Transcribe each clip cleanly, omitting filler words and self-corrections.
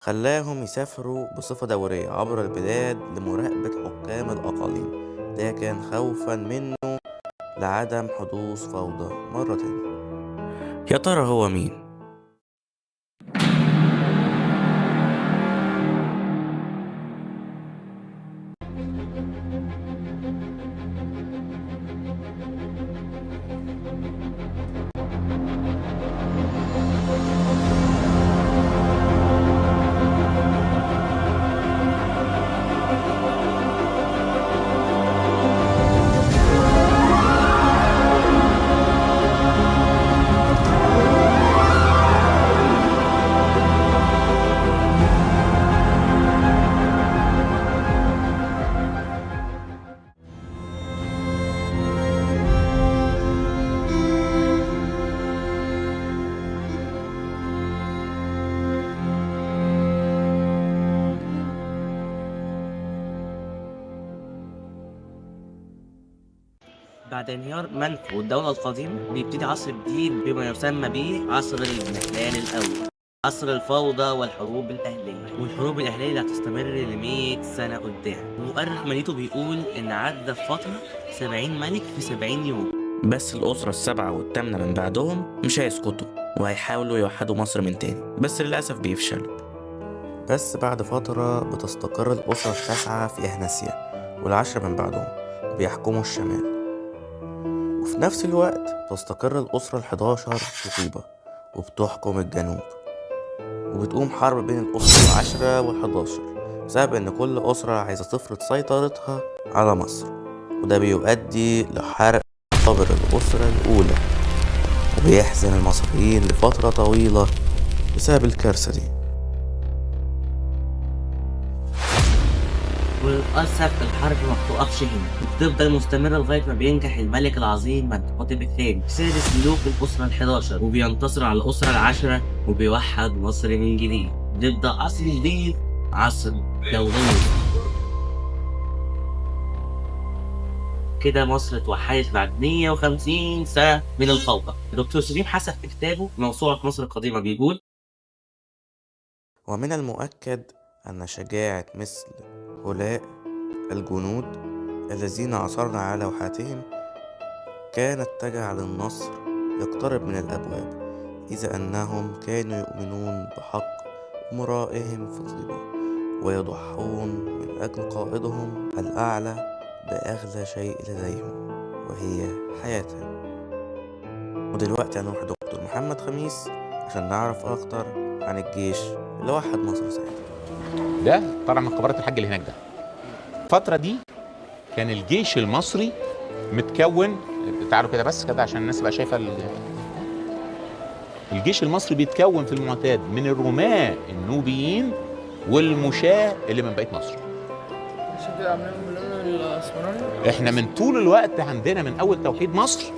خلاهم يسافروا بصفة دورية عبر البلاد لمراقبة حكام الأقاليم. ده كان خوفا منه لعدم حدوث فوضى مرة تانية. يا ترى هو مين؟ بعد انهيار منف والدولة القديمة بيبتدي عصر جديد بما يسمى به عصر الاضمحلال الأول. عصر الفوضى والحروب الأهلية، والحروب الأهلية اللي هتستمر ل100 سنة قدام. مؤرخ مليتو بيقول إن عدى في فترة 70 ملك في 70 يوم. بس الأسرة السبعة والثامنة من بعدهم مش هيسكتوا وهيحاولوا يوحدوا مصر من تاني، بس للأسف بيفشلوا. بس بعد فترة بتستقر الأسرة التاسعة في إهناسيا والعشرة من بعدهم بيحكموا الشمال. وفي نفس الوقت تستقر الأسرة ال11 في طيبة وبتحكم الجنوب. وبتقوم حرب بين الأسرة العشرة وال11 بسبب إن كل أسرة عايزة تفرض سيطرتها على مصر، وده بيؤدي لحرق مقابر الأسرة الأولى، وبيحزن المصريين لفترة طويلة بسبب الكارثة دي. وللأسف الحرب ما بتقفش هنا، بتفضل مستمرة لغاية ما بينجح الملك العظيم منتخوتب الثاني سادس ملوك الأسرة ال11 وبينتصر على الأسرة العشرة وبيوحد مصر من جديد. بيبدأ عصر جديد، عصر دولية. كده مصر اتوحدت بعد 150 سنة من الفوضى. دكتور سليم حسن في كتابه موسوعة مصر القديمة بيقول: ومن المؤكد أن شجاعة مثل هؤلاء الجنود الذين عثرنا على لوحاتهم كانت تجعل النصر يقترب من الأبواب، إذا أنهم كانوا يؤمنون بحق أمرائهم في طيبة ويضحون من أجل قائدهم الأعلى بأغلى شيء لديهم وهي حياتهم. ودلوقتي هنروح دكتور محمد خميس عشان نعرف أكتر عن الجيش اللي وحد مصر ساعتها. ده طالع من قبارة الحاج اللي هناك ده. الفترة دي كان الجيش المصري متكون، تعالوا كده بس كده عشان الناس تبقى شايفة الجيش المصري بيتكون في المعتاد من الرماة النوبيين والمشاة اللي من بقية مصر. عشان كده عاملين باللون الاسمراني. احنا من طول الوقت عندنا من اول توحيد مصر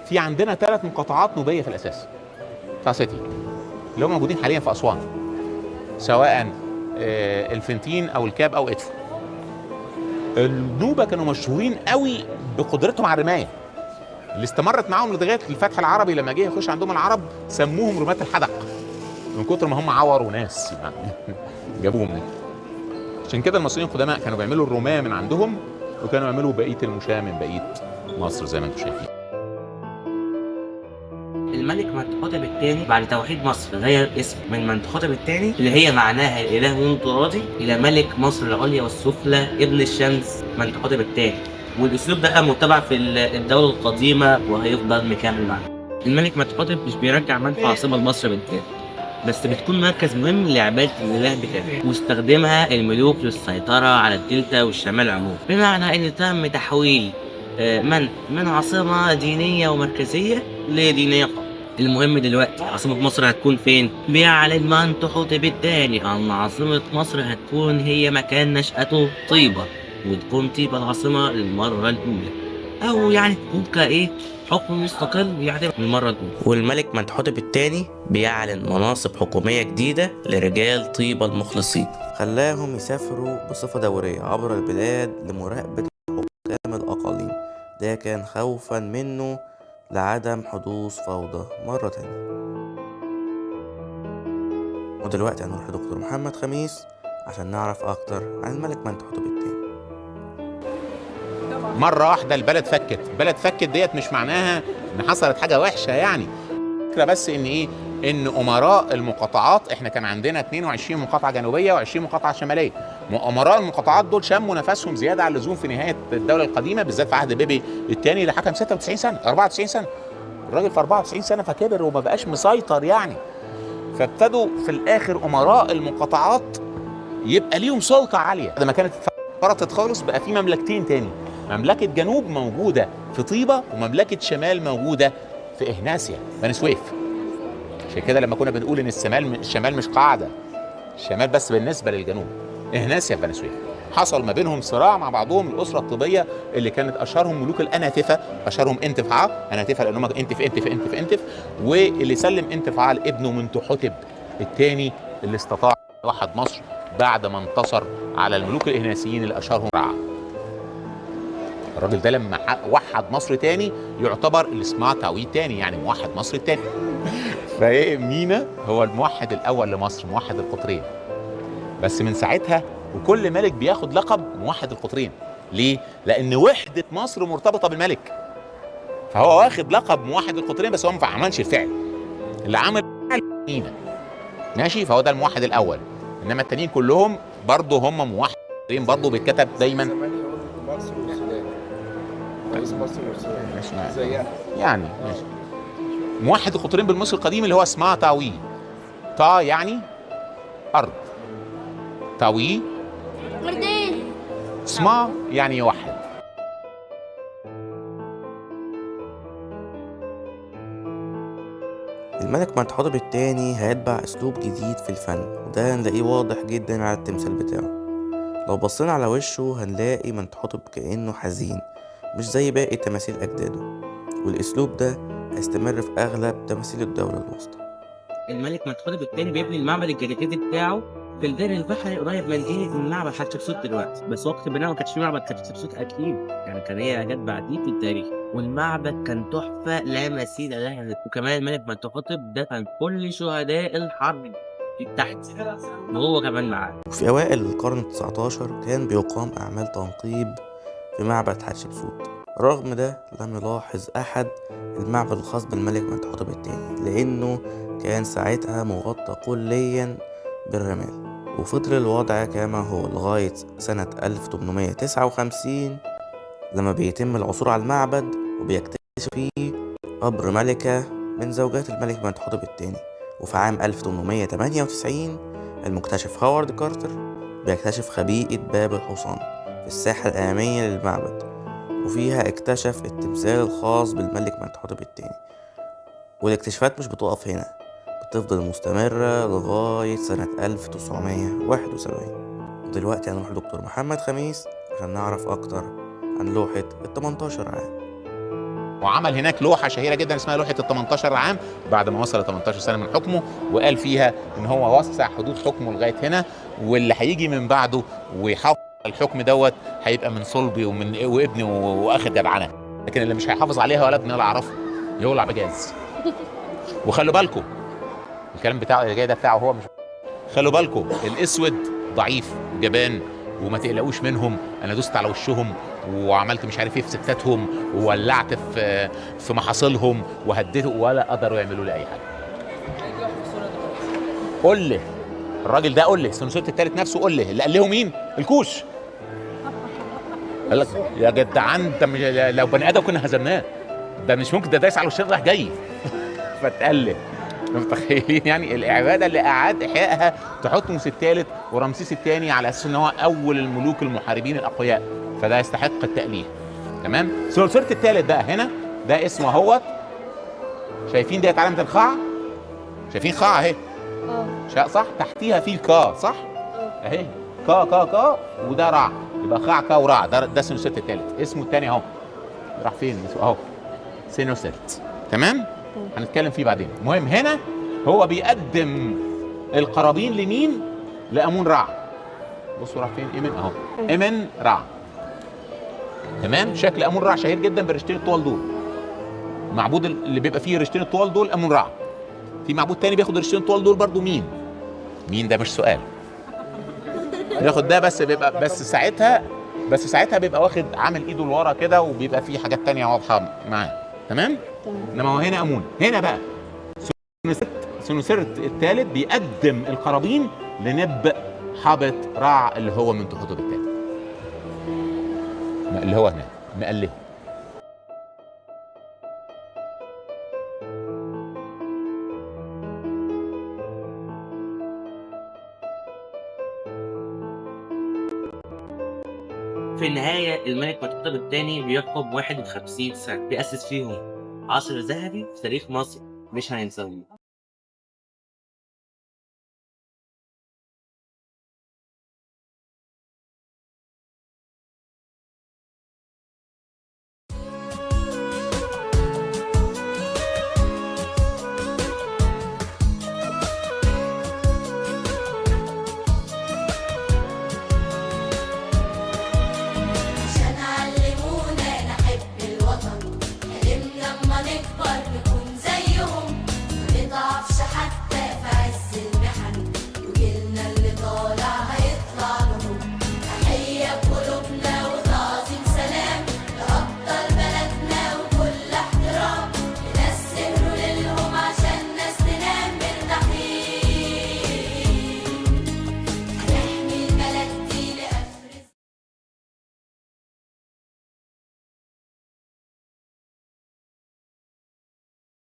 في عندنا 3 مقاطعات نوبية في الاساس بتاع سيتي اللي هم موجودين حاليا في اسوان، سواء الفنتين او الكاب او ادفو. النوبة كانوا مشهورين قوي بقدرتهم على الرماية اللي استمرت معاهم لغايه الفتح العربي. لما جه يخش عندهم العرب سموهم رماة الحدق من كتر ما هم عوروا ناس يعني جابوهم من. عشان كده المصريين القدماء كانوا بيعملوا الرماة من عندهم وكانوا يعملوا بقيه المشاة من بقيه مصر زي ما انتم شايفين. الملك منتخوتب الثاني بعد توحيد مصر غير اسم من منتخوتب الثاني اللي هي معناها الاله منطرادي الى ملك مصر العليا والسفلى ابن الشمس منتخوتب الثاني. والاسلوب ده كان متبع في الدوله القديمه وهيفضل مكمل معانا. الملك منتخوتب مش بيرجع منفى عاصمه لمصر بالتالي، بس بتكون مركز مهم لعباده الاله بتاعه، واستخدمها الملوك للسيطره على الدلتا والشمال عموما، بمعنى ان تم تحويل من عاصمه دينيه ومركزيه لدينيه فقط. المهم دلوقتي عاصمة مصر هتكون فين؟ بيعلن منتخوتب الثاني أن عاصمة مصر هتكون هي مكان نشأته طيبة، وتكون طيبة العاصمة للمرة الأولى، أو يعني تكون كإيه؟ حكم مستقل يعتبر للمرة الأولى. والملك منتخوتب الثاني بيعلن مناصب حكومية جديدة لرجال طيبة المخلصين. خلاهم يسافروا بصفة دورية عبر البلاد لمراقبة حكام الأقاليم. ده كان خوفا منه لعدم حدوث فوضى مرة تانية. ودلوقتي هنروح لدكتور محمد خميس عشان نعرف أكتر عن الملك منتحتب التاني. مره واحده البلد فكت. البلد فكت ديت مش معناها ان حصلت حاجه وحشه يعني، الفكره بس ان ايه، ان امراء المقاطعات، احنا كان عندنا 22 مقاطعه جنوبيه و20 مقاطعه شماليه. امراء المقاطعات دول شموا نفسهم زياده عن اللزوم في نهايه الدوله القديمه، بالذات في عهد بيبي الثاني اللي حكم 96 سنه 94 سنه. الراجل في 94 سنه فكبر وما بقاش مسيطر يعني. فابتدوا في الاخر امراء المقاطعات يبقى ليهم سلطه عاليه. لما كانت فرطت خالص بقى في مملكتين تاني، مملكه جنوب موجوده في طيبه ومملكه شمال موجوده في اهناسيا بني سويف. عشان كده لما كنا بنقول ان الشمال مش قاعده، الشمال بس بالنسبه للجنوب، اهناسيا بني سويف. حصل ما بينهم صراع مع بعضهم. الاسره الطيبيه اللي كانت اشهرهم ملوك الاناتفه، اشهرهم انتفعه، اناتفه لانهم انتف، واللي سلم انتفعه ابنه منتحتب الثاني اللي استطاع يوحد مصر بعد ما انتصر على الملوك الاهناسيين اللي اشهرهم رعا. الراجل ده لما وحد مصر تاني يعتبر اللي اسمها تعويض تاني، يعني موحد مصر التاني. فايه، مينا هو الموحد الاول لمصر، موحد القطرين. بس من ساعتها وكل ملك بياخد لقب موحد القطرين. ليه؟ لان وحده مصر مرتبطه بالملك، فهو واخد لقب موحد القطرين بس هو ما عملش الفعل. اللي عمل مينا ماشي، فهو ده الموحد الاول. انما التانيين كلهم برضه هم موحد القطرين، برضه بيتكتب دايما مصر والسودان، رئيس مصر والسودان زيها يعني. ماشي. موحد القطرين بالمصري القديم اللي هو اسمها تاوي. تا يعني ارض، تاوي اسمها يعني يوحد. الملك منتحتب التاني هيتبع أسلوب جديد في الفن، وده هنلاقيه واضح جدا على التمثال بتاعه. لو بصينا على وشه هنلاقي منتحتب كأنه حزين، مش زي باقي تماثيل أجداده، والأسلوب ده هيستمر في أغلب تماثيل الدولة الوسطى. الملك منتحتب الثاني بيبني المعبد الجديد بتاعه في الدير البحري قريب من من معبد حتشبسوت دلوقتي، بس وقت بناءه ما كانش في معبد حتشبسوت اكيد، يعني كان هي جت بعديه في التاريخ. والمعبد كان تحفه لا مثيل لها، وكمان الملك منتحتب ده كان كل شهداء الحرب تحت وهو كمان معاه. وفي أوائل القرن ال19 كان بيقام أعمال تنقيب في معبد حتشبسوت. رغم ده لم يلاحظ أحد المعبد الخاص بالملك منتحتب التاني، لأنه كان ساعتها مغطى كليا بالرمال، وفضل الوضع كما هو لغاية سنة 1859 لما بيتم العثور على المعبد وبيكتشف فيه قبر ملكة من زوجات الملك منتحتب التاني. وفي عام 1898 المكتشف هوارد كارتر بيكتشف خبيئة باب الحصان في الساحة الأمامية للمعبد، وفيها اكتشف التمثال الخاص بالملك منتحتب التاني. والاكتشافات مش بتقف هنا، بتفضل مستمرة لغاية سنة 1971. دلوقتي هنروح لدكتور محمد خميس عشان نعرف أكتر عن لوحة ال18 عام. وعمل هناك لوحه شهيره جدا اسمها لوحه ال18 عام بعد ما وصل 18 سنه من حكمه، وقال فيها ان هو وسع حدود حكمه لغايه هنا، واللي هيجي من بعده ويحافظ على الحكم دوت هيبقى من صلبي وابني واخر جدعنه، لكن اللي مش هيحافظ عليها ولا ابني ولا اعرفه يولع بجاز. وخلوا بالكم الكلام بتاعه اللي جاي ده بتاعه هو، مش خلوا بالكم الاسود ضعيف جبان وما تقلقوش منهم، انا دوست على وشهم وعملت مش عارف ايه في ستاتهم وولعت في محاصيلهم وهديته ولا قدروا يعملوا لي اي حاجه. قول لي الراجل ده، قول لي سنوسيت الثالث نفسه، قول لي اللي قال له مين؟ الكوش. قال لك يا جدعان ده لو بني ادم كنا هزمناه، ده مش ممكن، ده دايس على وشنا راح جاي. فتقلل. متخيلين يعني العباده اللي اعاد احيائها تحتمس الثالث ورمسيس الثاني على اساس ان هو اول الملوك المحاربين الاقوياء، فده يستحق التأليه. تمام. سلسلة الثالث بقى هنا ده اسمه اهوت، شايفين ديت علامه الخاء؟ شايفين خاء اهي؟ صح، تحتيها في الكا صح؟ اهي كا وده رع، يبقى خاء كا ورع، ده سلسلة الثالث. اسمه الثاني اهو راح فين اهو سينوسيرت. تمام. هنتكلم فيه بعدين. المهم هنا هو بيقدم القرابين لمين؟ لامون رع. بصوا راح فين ايمن اهو، ايمن رع. تمام. شكل امون رع شهير جدا بالرشتين الطوال دول. المعبود اللي بيبقى فيه الرشتين الطوال دول امون رع. في معبود تاني بياخد الرشتين الطوال دول برضو مين؟ مين ده مش سؤال. ياخد ده بس بيبقى بس ساعتها بيبقى واخد عامل ايده لورا كده، وبيبقى فيه حاجات تانية واضحة معاه. تمام؟ انما هو هنا امون. هنا بقى سنوسرت الثالث بيقدم القرابين لنب حابط رع اللي هو من تحتب الثاني، اللي هو هنا مقلب. في النهاية الملك منتخب الثاني بيحكم 51 سنة، بيأسس فيهم عصر ذهبي في تاريخ مصر مش هننساه.